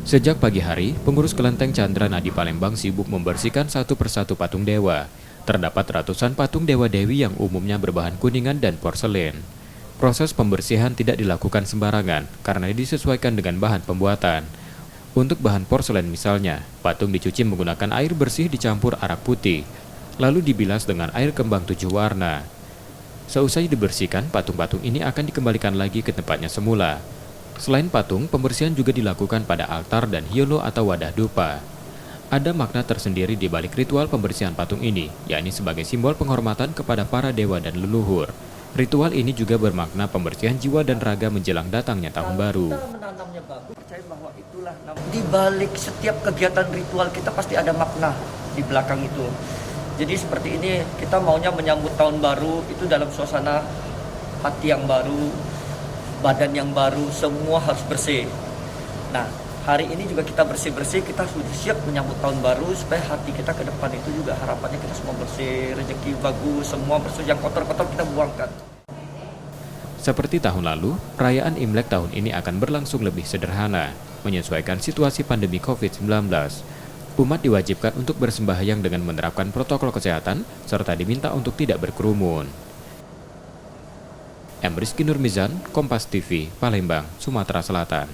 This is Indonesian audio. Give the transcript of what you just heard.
Sejak pagi hari, pengurus kelenteng Candrana di Palembang sibuk membersihkan satu persatu patung dewa. Terdapat ratusan patung dewa-dewi yang umumnya berbahan kuningan dan porselen. Proses pembersihan tidak dilakukan sembarangan karena disesuaikan dengan bahan pembuatan. Untuk bahan porselen misalnya, patung dicuci menggunakan air bersih dicampur arak putih, lalu dibilas dengan air kembang 7 warna. Seusai dibersihkan, patung-patung ini akan dikembalikan lagi ke tempatnya semula. Selain patung, pembersihan juga dilakukan pada altar dan hyolo atau wadah dupa. Ada makna tersendiri di balik ritual pembersihan patung ini, yakni sebagai simbol penghormatan kepada para dewa dan leluhur. Ritual ini juga bermakna pembersihan jiwa dan raga menjelang datangnya tahun baru. Di balik setiap kegiatan ritual kita pasti ada makna di belakang itu. Jadi seperti ini, kita maunya menyambut tahun baru itu dalam suasana hati yang baru, badan yang baru, semua harus bersih. Nah, hari ini juga kita bersih-bersih, kita sudah siap menyambut tahun baru supaya hati kita ke depan itu juga harapannya kita semua bersih, rezeki bagus, semua bersih, yang kotor-kotor kita buangkan. Seperti tahun lalu, perayaan Imlek tahun ini akan berlangsung lebih sederhana, menyesuaikan situasi pandemi COVID-19. Umat diwajibkan untuk bersembahyang dengan menerapkan protokol kesehatan, serta diminta untuk tidak berkerumun. M. Rizky Nurmizan, Kompas TV, Palembang, Sumatera Selatan.